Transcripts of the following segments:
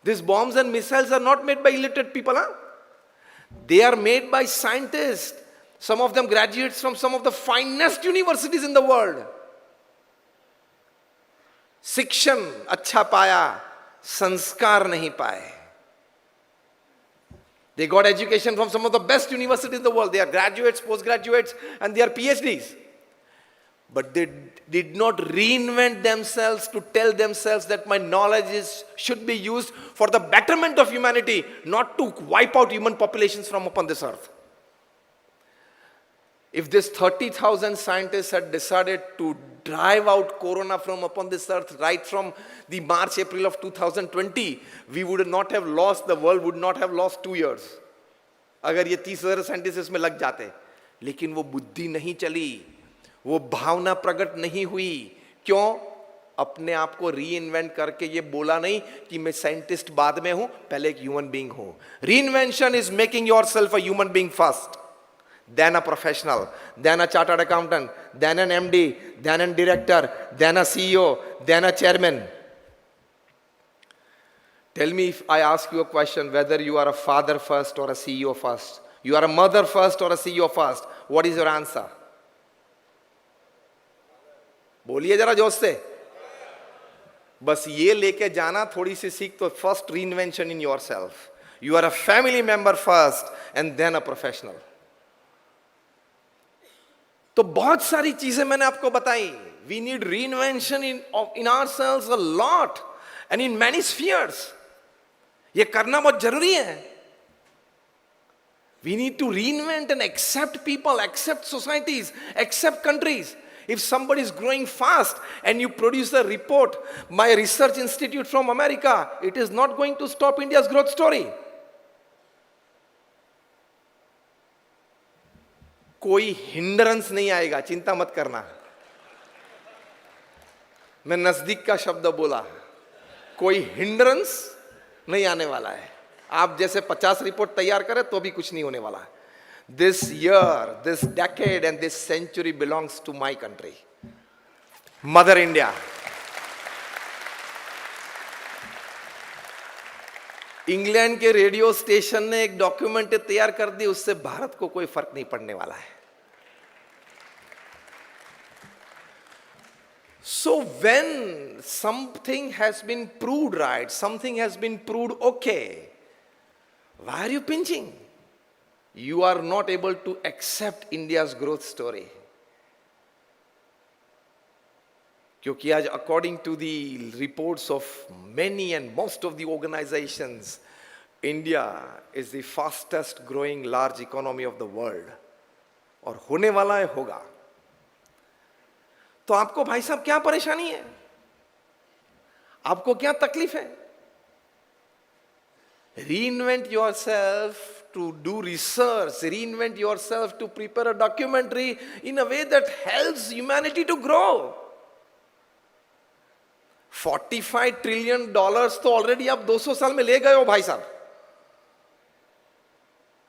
These bombs and missiles are not made by illiterate people, huh? They are made by scientists. Some of them graduates from some of the finest universities in the world. शिक्षण अच्छा पाया, संस्कार नहीं पाए. They got education from some of the best universities in the world. They are graduates, postgraduates, and they are PhDs. But they did not reinvent themselves to tell themselves that my knowledge should be used for the betterment of humanity, not to wipe out human populations from upon this earth. If this 30,000 scientists had decided to drive out corona from upon this earth right from the March, April of 2020, we would not have lost, the world would not have lost 2 years. अगर ये 30,000 scientist इसमें लग जाते, लेकिन वो बुद्धि नहीं चली, वो भावना प्रकट नहीं हुई. क्यों? अपने आप को री इन्वेंट करके ये बोला नहीं कि मैं साइंटिस्ट बाद में हूं, पहले एक ह्यूमन बीइंग हूं. री invention is making yourself a human being first, then a professional, then a chartered accountant, then an MD, then a director, then a CEO, then a chairman. Tell me, if I ask you a question, whether you are a father first or a CEO first, you are a mother first or a CEO first, what is your answer? बोलिए जरा जोश से. बस ये लेके जाना थोड़ी सी सीख. तो first reinvention in yourself. You are a family member first and then a professional. तो बहुत सारी चीजें मैंने आपको बताई. We need reinvention in ourselves a lot and in many spheres. ये करना बहुत जरूरी है. We need to reinvent and accept people, accept societies, accept countries. If somebody is growing fast and you produce a report, my research institute from America, it is not going to stop India's growth story. कोई hindrance नहीं आएगा, चिंता मत करना. मैं नजदीक का शब्द बोला, कोई हिंड्रेंस नहीं आने वाला है. आप जैसे 50 रिपोर्ट तैयार करें तो भी कुछ नहीं होने वाला है. This year, this decade and this century belongs to my country, Mother India. England के रेडियो स्टेशन ने एक डॉक्यूमेंट तैयार कर दी, उससे भारत को कोई फर्क नहीं पड़ने वाला है. So when something has been proved right, something has been proved okay, why are you pinching? You are not able to accept India's growth story. क्योंकि आज according to the reports of many and most of the organizations, India is the fastest growing large economy of the world. और होने वाला है, होगा. तो आपको भाई साहब क्या परेशानी है? आपको क्या तकलीफ है? Reinvent yourself to do research, reinvent yourself to prepare a documentary in a way that helps humanity to grow. $45 trillion तो ऑलरेडी आप 200 साल में ले गए हो भाई साहब.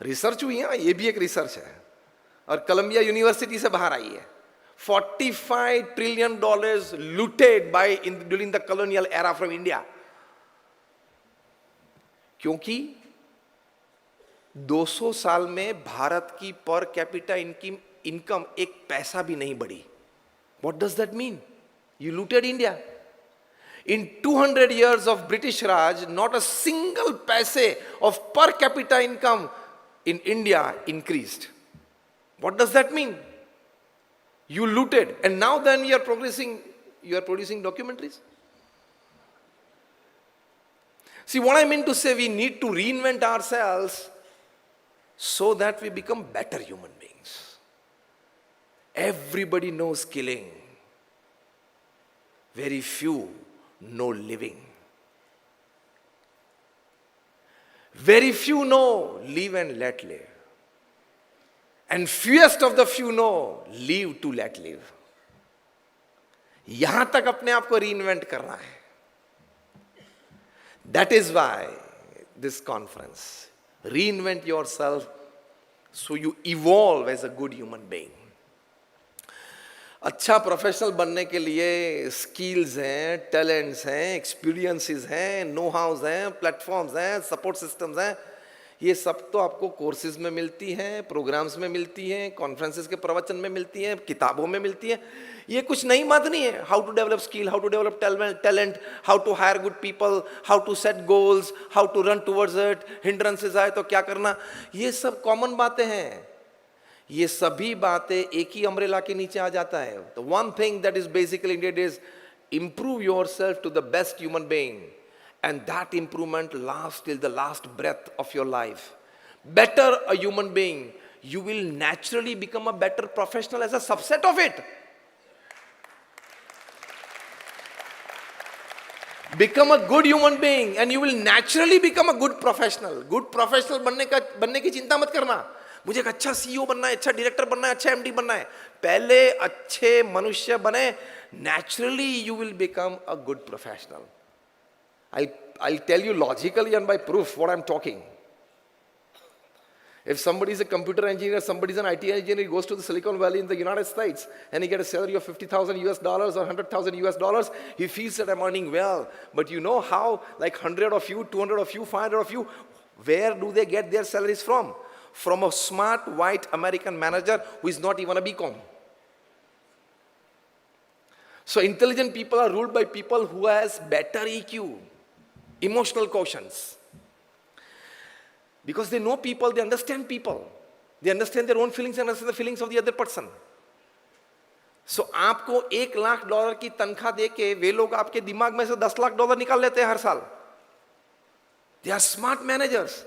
रिसर्च हुई है, ये भी एक रिसर्च है और कोलंबिया यूनिवर्सिटी से बाहर आई है. $45 trillion looted during the colonial era from India. क्योंकि 200 साल में भारत की पर कैपिटा इनकम एक पैसा भी नहीं बढ़ी. What does that mean? You looted India. In 200 years of British Raj, not a single paise of per capita income in India increased. What does that mean? You looted, and now then you are producing documentaries. See, what I mean to say, we need to reinvent ourselves so that we become better human beings. Everybody knows killing. Very few know living. Very few know live and let live. And fewest of the few know live to let live. यहां तक अपने आप को reinvent करना है. That is why this conference. Reinvent yourself so you evolve as a good human being. अच्छा professional बनने के लिए स्किल्स हैं, टैलेंट्स हैं, एक्सपीरियंसेस हैं, नो हाउस हैं, प्लेटफॉर्म्स हैं, सपोर्ट सिस्टम्स हैं। ये सब तो आपको कोर्सेज में मिलती हैं, प्रोग्राम्स में मिलती हैं, कॉन्फ्रेंसेस के प्रवचन में मिलती हैं, किताबों में मिलती हैं। ये कुछ नई बात नहीं है। How to develop skill, how to develop talent, how to hire good people, how to set goals, how to run towards it, hindrances आए तो क्या करना, ये सब कॉमन बातें हैं। ये सभी बातें एक ही अम्ब्रेला के नीचे आ जाता है। The one thing that is basically needed is improve yourself to the best human being, and that improvement lasts till the last breath of your life. Better a human being, you will naturally become a better professional as a subset of it. Become a good human being and you will naturally become a good professional. Good professional बनने की चिंता मत करना। मुझे एक अच्छा CEO बनना है, अच्छा डायरेक्टर बनना है, अच्छा एमडी बनना है। पहले अच्छे मनुष्य बने, naturally you will become a good professional. I'll tell you logically and by proof what I'm talking. If somebody is a computer engineer, somebody is an IT engineer, he goes to the Silicon Valley in the United States and he gets a salary of $50,000 US or $100,000 US, he feels that I'm earning well. But you know how, like 100 of you, 200 of you, 500 of you, where do they get their salaries from? From a smart white American manager who is not even a BCom. So intelligent people are ruled by people who has better EQ, emotional quotients. Because they know people, they understand people. They understand their own feelings and understand the feelings of the other person. So आपको $1,00,000 की तनख्वाह देके वे लोग आपके दिमाग में से $10,00,000 निकाल लेते हैं हर साल. They are smart managers.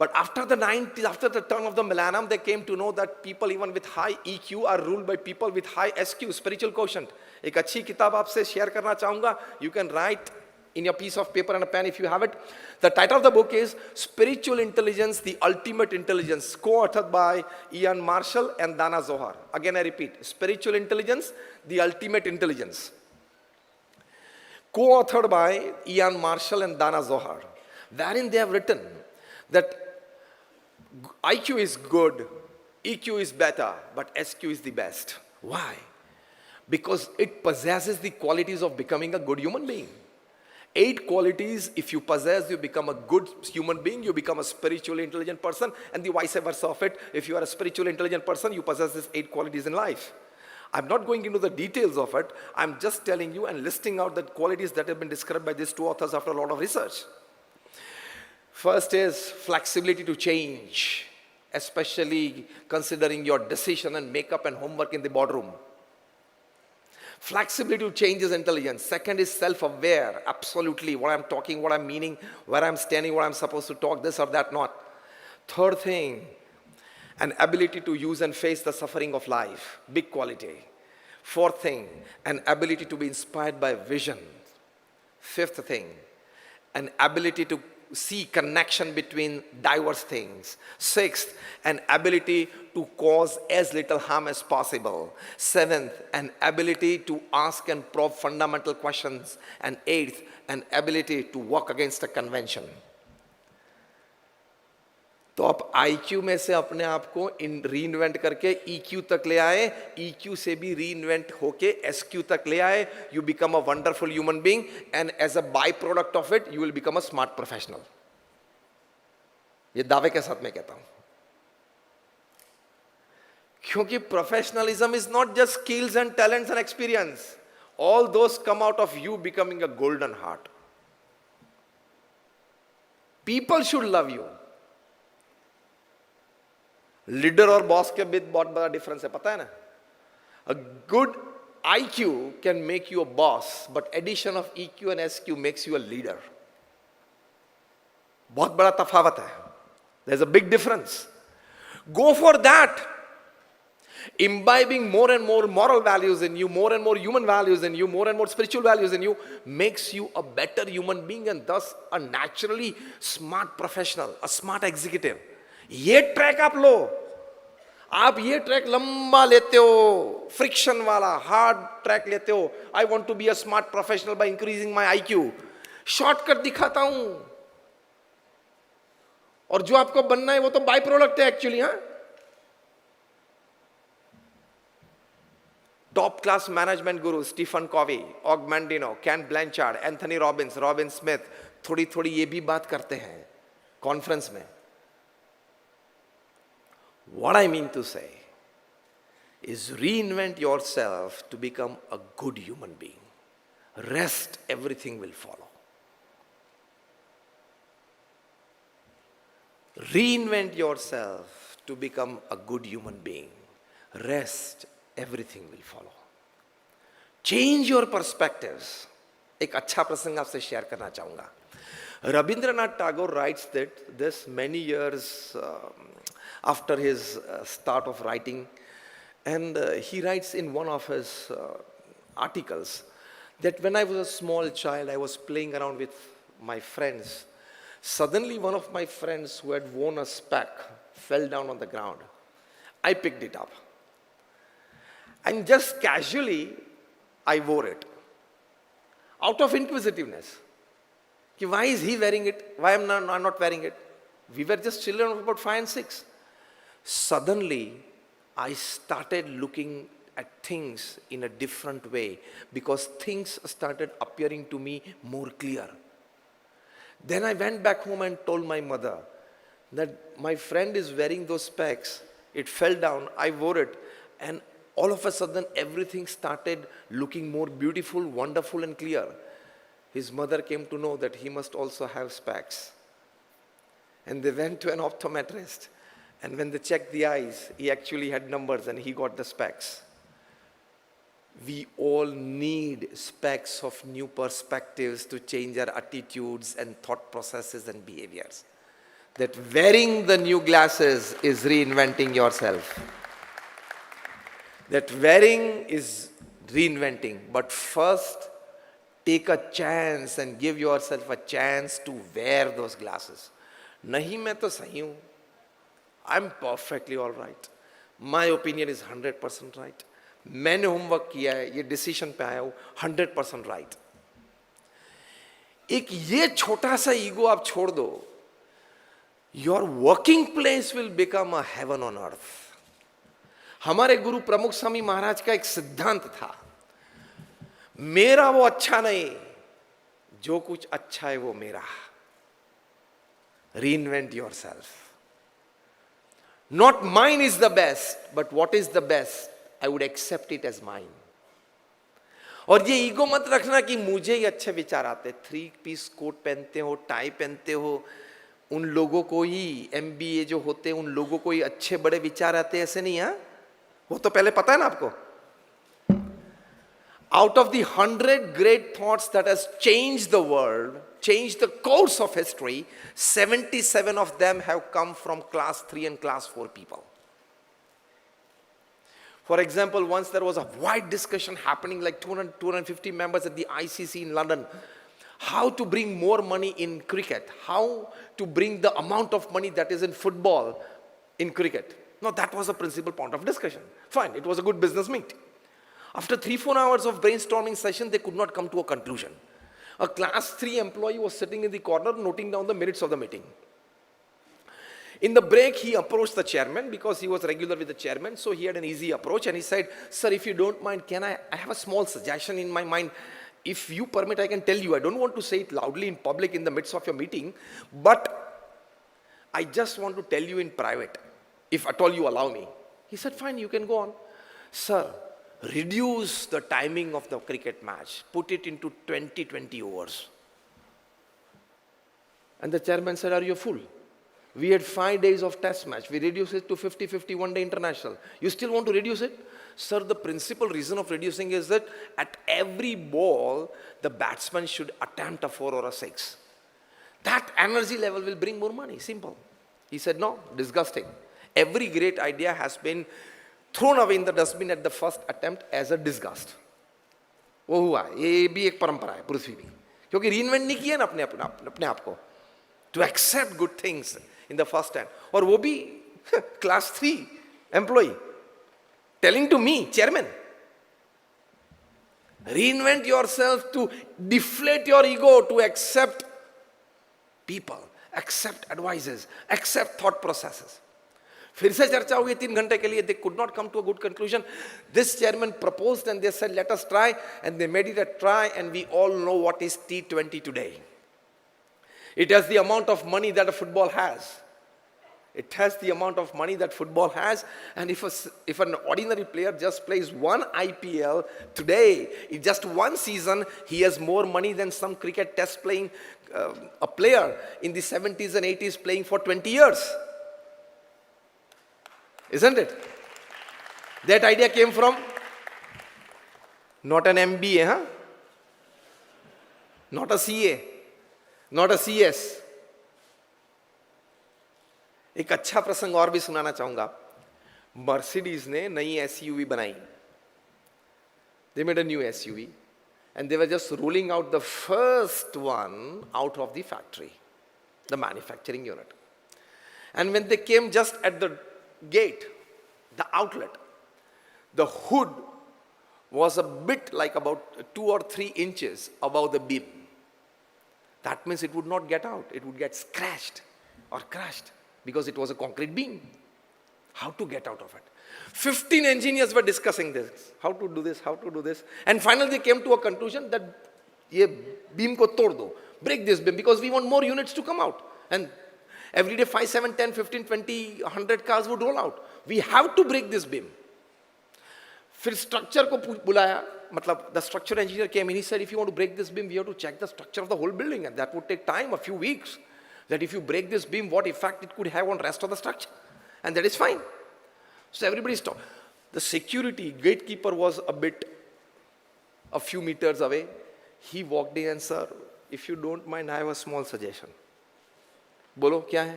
But after the 90s, after the turn of the millennium, they came to know that people even with high EQ are ruled by people with high SQ, spiritual quotient. एक अच्छी किताब आपसे share करना चाहूँगा. You can write in your piece of paper and a pen if you have it. The title of the book is Spiritual Intelligence, the Ultimate Intelligence, co-authored by Ian Marshall and Dana Zohar. Again, I repeat, Spiritual Intelligence, the Ultimate Intelligence. Co-authored by Ian Marshall and Dana Zohar. Wherein they have written that IQ is good, EQ is better, but SQ is the best. Why? Because it possesses the qualities of becoming a good human being. 8 qualities, if you possess, you become a good human being, you become a spiritually intelligent person, and the vice versa of it. If you are a spiritually intelligent person, you possess these 8 qualities in life. I'm not going into the details of it. I'm just telling you and listing out the qualities that have been described by these 2 authors after a lot of research. First is flexibility to change, especially considering your decision and makeup and homework in the boardroom. Flexibility to change is intelligence. Second is self-aware, absolutely, what I'm talking, what I'm meaning, where I'm standing, what I'm supposed to talk, this or that, not. Third thing, an ability to use and face the suffering of life, big quality. Fourth thing, an ability to be inspired by vision. Fifth thing, an ability to see connection between diverse things. Sixth, an ability to cause as little harm as possible. Seventh, an ability to ask and probe fundamental questions. And eighth, an ability to work against a convention. तो आप IQ में से अपने आप को reinvent करके EQ तक ले आए, EQ से भी रीइन्वेंट होके SQ तक ले आए, you become a wonderful human being, and as a byproduct of it, you will become a smart professional. ये दावे के साथ मैं कहता हूं, क्योंकि professionalism is not just skills and talents and experience. All those come out of you becoming a golden heart. People should love you. Leader और boss के बीच बहुत बड़ा डिफरेंस है, पता है ना? A good IQ can make you a boss, but addition of EQ and SQ makes you a leader. बहुत बड़ा तफावत है. There's a big difference. Go for that. Imbibing more and more moral values in you, more and more human values in you, more and more spiritual values in you makes you a better human being and thus a naturally smart professional, a smart executive. ये track आप लो. आप ये track लंबा लेते हो, friction वाला hard track लेते हो. I want to be a smart professional by increasing my IQ. Shortcut दिखाता हूं, और जो आपको बनना है वो तो बाय प्रोडक्ट है एक्चुअली. हाँ, Top class management gurus, Stephen Covey, Og Mandino, Ken Blanchard, Anthony Robbins, Robin Smith, थोड़ी थोड़ी ये भी बात करते हैं कॉन्फ्रेंस में. What I mean to say is reinvent yourself to become a good human being. Rest, everything will follow. Reinvent yourself to become a good human being. Rest, everything will follow. Change your perspectives. एक अच्छा प्रसंग आपसे share करना चाहूंगा. Rabindranath Tagore writes that this many years after his start of writing, and he writes in one of his articles that when I was a small child, I was playing around with my friends. Suddenly, one of my friends who had worn a speck fell down on the ground. I picked it up. And just casually, I wore it. Out of inquisitiveness. Why is he wearing it? Why am I not wearing it? We were just children of about 5 and 6. Suddenly, I started looking at things in a different way because things started appearing to me more clear. Then I went back home and told my mother that my friend is wearing those specs. It fell down, I wore it, and all of a sudden everything started looking more beautiful, wonderful and clear. His mother came to know that he must also have specs. And they went to an optometrist. And when they checked the eyes, he actually had numbers and he got the specs. We all need specs of new perspectives to change our attitudes and thought processes and behaviors. That wearing the new glasses is reinventing yourself. That wearing is reinventing. But first, take a chance and give yourself a chance to wear those glasses. Nahi main to sahi hu. I'm perfectly all right. My opinion is 100% right. मैंने homework किया है, ये decision पे आया हूँ, 100% right. एक ये छोटा सा ईगो आप छोड़ दो, your working place will become a heaven on earth. हमारे गुरु प्रमुख स्वामी महाराज का एक सिद्धांत था, मेरा वो अच्छा नहीं, जो कुछ अच्छा है वो मेरा. Reinvent yourself. Not mine is the best, but what is the best, I would accept it as mine. और ये ईगो मत रखना कि मुझे ही अच्छे विचार आते. 3-piece कोट पहनते हो, टाई पहनते हो, उन लोगों को ही MBA जो होते हैं उन लोगों को ही अच्छे बड़े विचार आते हैं, ऐसे नहीं है. वो तो पहले पता है ना आपको. Out of the 100 great thoughts that has changed the world, changed the course of history, 77 of them have come from class 3 and class 4 people. For example, once there was a wide discussion happening, like 250 members at the ICC in London, how to bring more money in cricket, how to bring the amount of money that is in football in cricket. Now that was the principal point of discussion. Fine, it was a good business meet. After 3-4 hours of brainstorming session, they could not come to a conclusion. A class 3 employee was sitting in the corner noting down the minutes of the meeting. In the break, he approached the chairman because he was regular with the chairman, so he had an easy approach and he said, "Sir, if you don't mind, I have a small suggestion in my mind. If you permit, I can tell you. I don't want to say it loudly in public in the midst of your meeting, but I just want to tell you in private, if at all you allow me." He said, "Fine, you can go on." "Sir, reduce the timing of the cricket match. Put it into 20 overs. And the chairman said, "Are you a fool? We had 5 days of test match. We reduced it to 50 one-day international. You still want to reduce it?" "Sir, the principal reason of reducing is that at every ball, the batsman should attempt a 4 or a 6. That energy level will bring more money. Simple." He said, "No, disgusting. Every great idea has been thrown away in the dustbin at the first attempt as a disgust." वो हुआ, ये भी एक परंपरा है पृथ्वी की, क्योंकि reinvent नहीं किया ना अपने आप को, to accept good things in the first hand. और वो भी class 3 employee telling to me, chairman, reinvent yourself to deflate your ego, to accept people, accept advices, accept thought processes. फिर से चर्चा हुई 3 घंटे के लिए. They could not come to a good conclusion. This chairman proposed and they said, let us try, and they made it a try, and we all know what is T20 today. It has the amount of money that a football has. It has the amount of money that football has, and if an ordinary player just plays one IPL today, in just one season, he has more money than some cricket test playing a player in the 70s and 80s playing for 20 years. Isn't it? That idea came from not an MBA, huh? Not a CA, not a CS. एक अच्छा प्रसंग और भी सुनाना चाहूंगा. Mercedes ने नई SUV बनाई. They made a new SUV and they were just rolling out the first one out of the factory, the manufacturing unit. And when they came just at the gate, the outlet, the hood was a bit like about 2 or 3 inches above the beam. That means it would not get out. It would get scratched or crushed because it was a concrete beam. How to get out of it? 15 engineers were discussing this. How to do this, how to do this. And finally they came to a conclusion that ye beam ko tod do. Break this beam because we want more units to come out. And every day 5, 7, 10, 15, 20, 100 cars would roll out. We have to break this beam. फिर structure को बुलाया, मतलब the structure engineer came in, he said, if you want to break this beam, we have to check the structure of the whole building, and that would take time, a few weeks. That if you break this beam, what effect it could have on rest of the structure. And that is fine. So everybody stopped. The security gatekeeper was a few meters away. He walked in and, sir, if you don't mind, I have a small suggestion. Bolo, kya hai?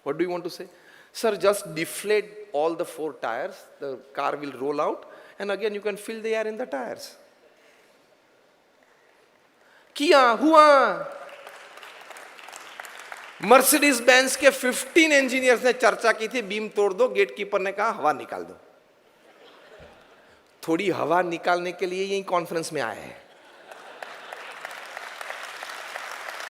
What do you want to say? Sir, just deflate all the 4 tires. The car will roll out. And again, you can fill the air in the tires. Kiya, hua. Mercedes Benz के 15 engineers ने चर्चा की थी, beam तोड़ दो. Gatekeeper ने कहा हवा निकाल दो. थोड़ी हवा निकालने के लिए यही कॉन्फ्रेंस में आए हैं.